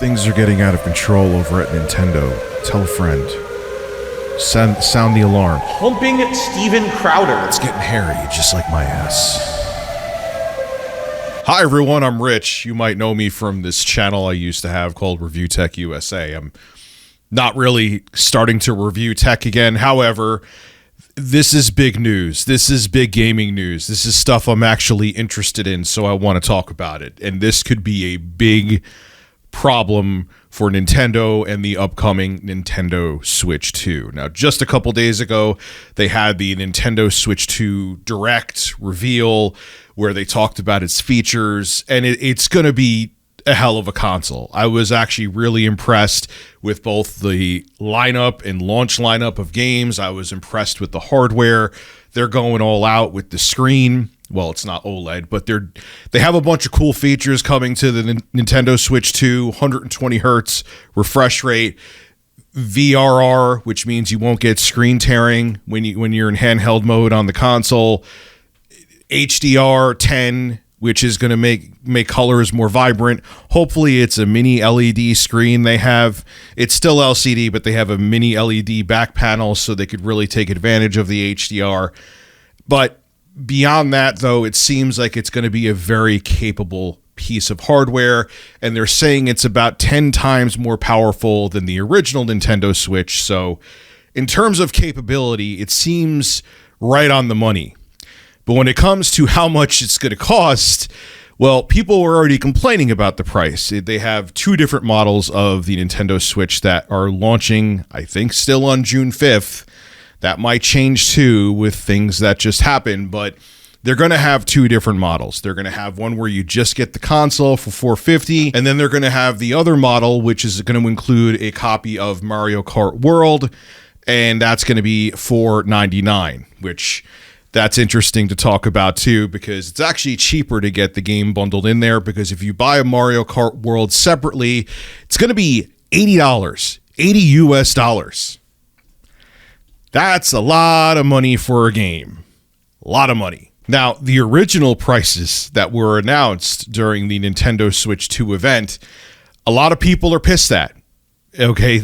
Things are getting out of control over at Nintendo. Tell a friend. Sound the alarm. Humping Steven Crowder. It's getting hairy, just like my ass. Hi everyone, I'm Rich. You might know me from this channel I used to have called Review Tech USA. I'm not really starting to review tech again. However, this is big news. This is big gaming news. This is stuff I'm actually interested in, so I want to talk about it. And this could be a big problem for Nintendo and the upcoming Nintendo Switch 2. Now, just a couple days ago, they had the Nintendo Switch 2 Direct reveal where they talked about its features, and it's going to be a hell of a console. I was actually really impressed with both the lineup and launch lineup of games. I was impressed with the hardware. They're going all out with the screen. Well, it's not OLED, but they have a bunch of cool features coming to the Nintendo Switch 2, 120 hertz refresh rate, VRR, which means you won't get screen tearing when you're in handheld mode on the console, HDR 10, which is going to make colors more vibrant. Hopefully it's a mini LED screen they have. It's still LCD, but they have a mini LED back panel so they could really take advantage of the HDR. But beyond that, though, it seems like it's going to be a very capable piece of hardware, and they're saying it's about 10 times more powerful than the original Nintendo Switch. So in terms of capability, it seems right on the money. But when it comes to how much it's going to cost, well, people were already complaining about the price. They have two different models of the Nintendo Switch that are launching, I think, still on June 5th. That might change too with things that just happened, but they're going to have two different models. They're going to have one where you just get the console for $450, and then they're going to have the other model, which is going to include a copy of Mario Kart World, and that's going to be $499, which that's interesting to talk about too, because it's actually cheaper to get the game bundled in there, because if you buy a Mario Kart World separately, it's going to be $80, $80 US. That's a lot of money for a game. A lot of money. Now, the original prices that were announced during the Nintendo Switch 2 event, a lot of people are pissed at. Okay,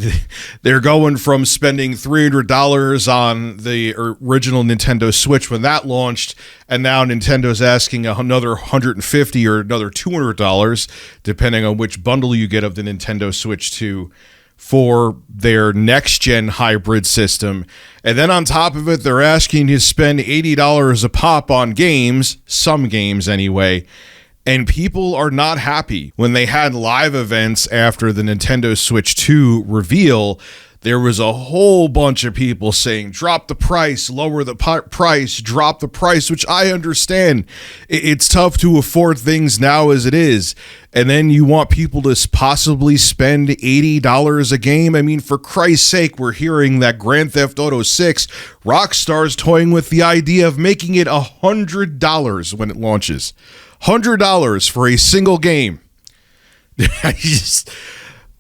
they're going from spending $300 on the original Nintendo Switch when that launched, and now Nintendo's asking another $150 or another $200, depending on which bundle you get of the Nintendo Switch 2, for their next-gen hybrid system. And then on top of it, they're asking you to spend $80 a pop on games, some games anyway, and people are not happy. When they had live events after the Nintendo Switch 2 reveal, there was a whole bunch of people saying, drop the price, lower the price, drop the price, which I understand. It's tough to afford things now as it is. And then you want people to possibly spend $80 a game? I mean, for Christ's sake, we're hearing that Grand Theft Auto 6, Rockstar's toying with the idea of making it $100 when it launches. $100 for a single game.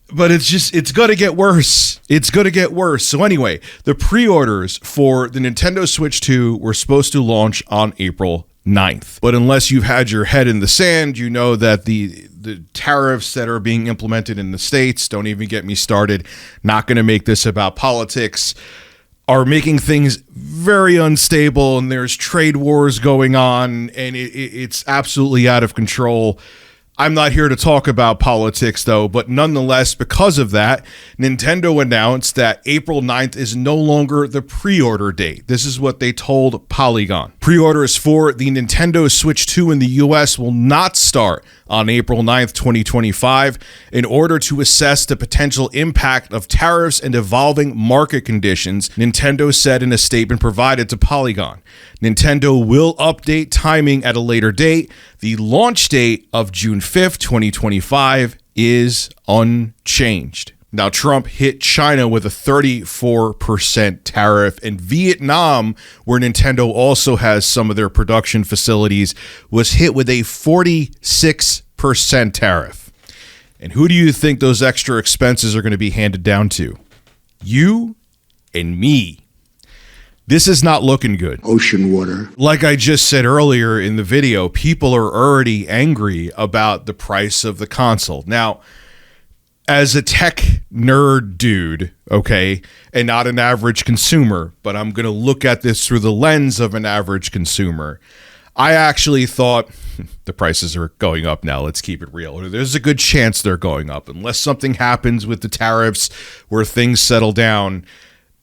But it's going to get worse. It's going to get worse. So anyway, the pre-orders for the Nintendo Switch 2 were supposed to launch on April 9th. But unless you've had your head in the sand, you know that the tariffs that are being implemented in the States, don't even get me started, not going to make this about politics, are making things very unstable, and there's trade wars going on, and it's absolutely out of control. I'm not here to talk about politics, though, but nonetheless, because of that, Nintendo announced that April 9th is no longer the pre-order date. This is what they told Polygon. Pre-orders for the Nintendo Switch 2 in the US will not start on April 9th, 2025, in order to assess the potential impact of tariffs and evolving market conditions, Nintendo said in a statement provided to Polygon. Nintendo will update timing at a later date. The launch date of June 5th, 2025 is unchanged. Now, Trump hit China with a 34% tariff, and Vietnam, where Nintendo also has some of their production facilities, was hit with a 46% tariff. And who do you think those extra expenses are going to be handed down to? You and me. This is not looking good. Ocean water. Like I just said earlier in the video, people are already angry about the price of the console. Now, as a tech nerd dude, okay, and not an average consumer, but I'm going to look at this through the lens of an average consumer. I actually thought the prices are going up now. Let's keep it real. There's a good chance they're going up. Unless something happens with the tariffs where things settle down,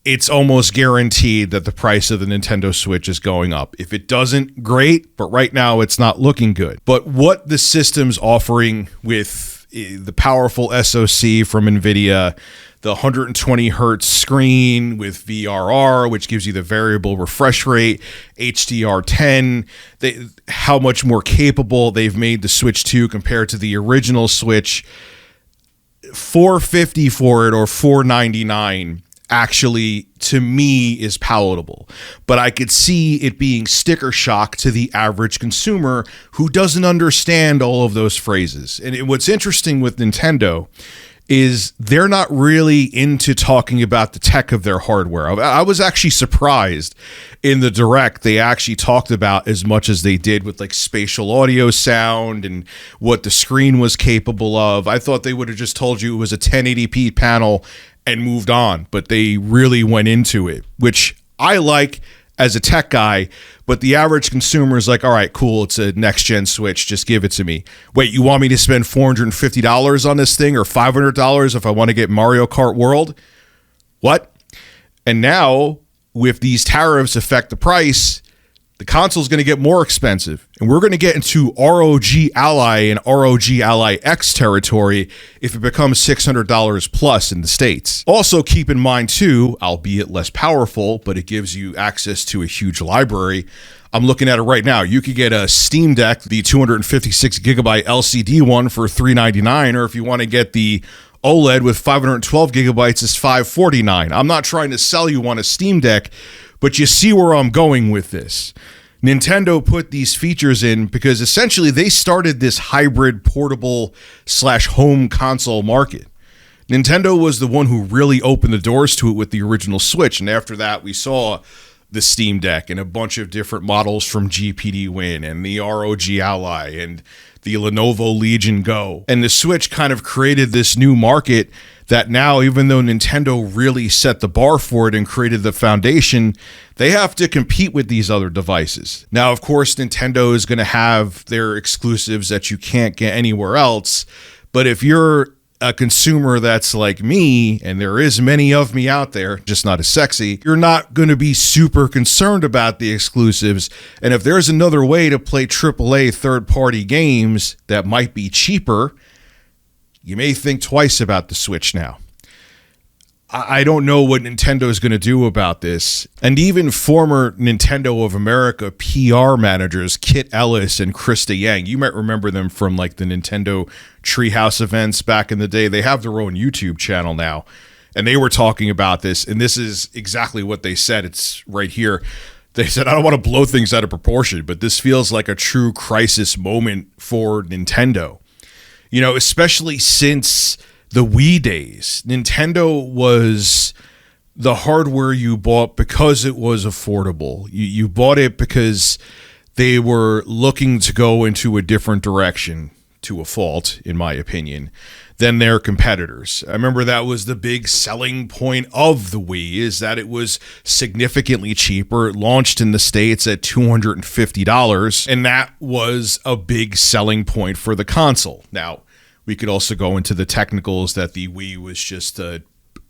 it's almost guaranteed that the price of the Nintendo Switch is going up. If it doesn't, great, but right now it's not looking good. But what the system's offering with the powerful SoC from NVIDIA, the 120 hertz screen with VRR, which gives you the variable refresh rate, HDR10, how much more capable they've made the Switch 2 compared to the original Switch. $450 for it or $499 actually, to me, is palatable. But I could see it being sticker shock to the average consumer who doesn't understand all of those phrases. And what's interesting with Nintendo is they're not really into talking about the tech of their hardware. I was actually surprised in the Direct they actually talked about as much as they did with like spatial audio sound and what the screen was capable of. I thought they would have just told you it was a 1080p panel and moved on, but they really went into it, which I like as a tech guy, but the average consumer is like, all right, cool, it's a next-gen Switch, just give it to me. Wait, you want me to spend $450 on this thing or $500 if I want to get Mario Kart World? What? And now, with these tariffs affect the price, the console's going to get more expensive. And we're going to get into ROG Ally and ROG Ally X territory if it becomes $600 plus in the States. Also keep in mind too, albeit less powerful, but it gives you access to a huge library. I'm looking at it right now. You could get a Steam Deck, the 256 gigabyte LCD one for $399, or if you want to get the OLED with 512 gigabytes, it's $549. I'm not trying to sell you on a Steam Deck, but you see where I'm going with this. Nintendo put these features in because essentially they started this hybrid portable / home console market. Nintendo was the one who really opened the doors to it with the original Switch. And after that, we saw the Steam Deck and a bunch of different models from GPD Win and the ROG Ally and the Lenovo Legion Go. And the Switch kind of created this new market that now, even though Nintendo really set the bar for it and created the foundation, they have to compete with these other devices. Now, of course, Nintendo is going to have their exclusives that you can't get anywhere else. But if you're a consumer that's like me, and there is many of me out there, just not as sexy, you're not going to be super concerned about the exclusives. And if there's another way to play AAA third-party games that might be cheaper, you may think twice about the Switch now. I don't know what Nintendo is going to do about this. And even former Nintendo of America PR managers, Kit Ellis and Krista Yang, you might remember them from like the Nintendo Treehouse events back in the day. They have their own YouTube channel now. And they were talking about this. And this is exactly what they said. It's right here. They said, I don't want to blow things out of proportion, but this feels like a true crisis moment for Nintendo. You know, especially since the Wii days, Nintendo was the hardware you bought because it was affordable. You bought it because they were looking to go into a different direction, to a fault, in my opinion, than their competitors. I remember that was the big selling point of the Wii, is that it was significantly cheaper. It launched in the States at $250, and that was a big selling point for the console. Now, we could also go into the technicals that the Wii was just a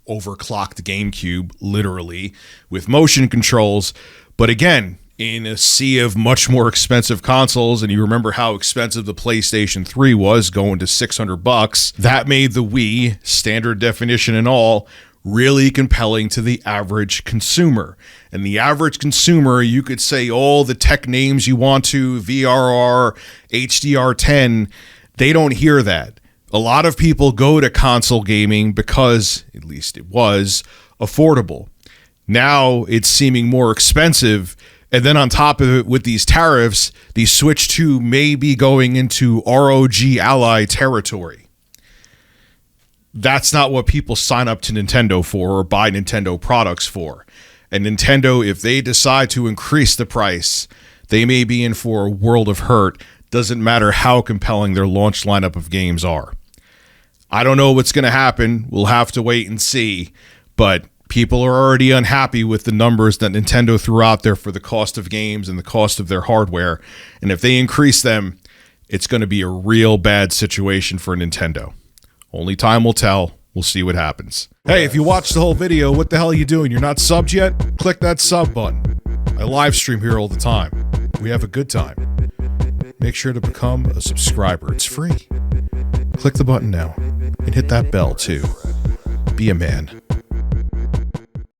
overclocked GameCube, literally, with motion controls. But again, in a sea of much more expensive consoles, and you remember how expensive the PlayStation 3 was, going to $600, that made the Wii, standard definition and all, really compelling to the average consumer. And the average consumer, you could say all the tech names you want to, VRR, HDR10, they don't hear that. A lot of people go to console gaming because, at least it was, affordable. Now it's seeming more expensive. And then on top of it, with these tariffs, the Switch 2 may be going into ROG Ally territory. That's not what people sign up to Nintendo for or buy Nintendo products for. And Nintendo, if they decide to increase the price, they may be in for a world of hurt. Doesn't matter how compelling their launch lineup of games are. I don't know what's going to happen. We'll have to wait and see. But people are already unhappy with the numbers that Nintendo threw out there for the cost of games and the cost of their hardware. And if they increase them, it's going to be a real bad situation for Nintendo. Only time will tell. We'll see what happens. Hey, if you watched the whole video, what the hell are you doing? You're not subbed yet? Click that sub button. I live stream here all the time. We have a good time. Make sure to become a subscriber. It's free. Click the button now and hit that bell too. Be a man.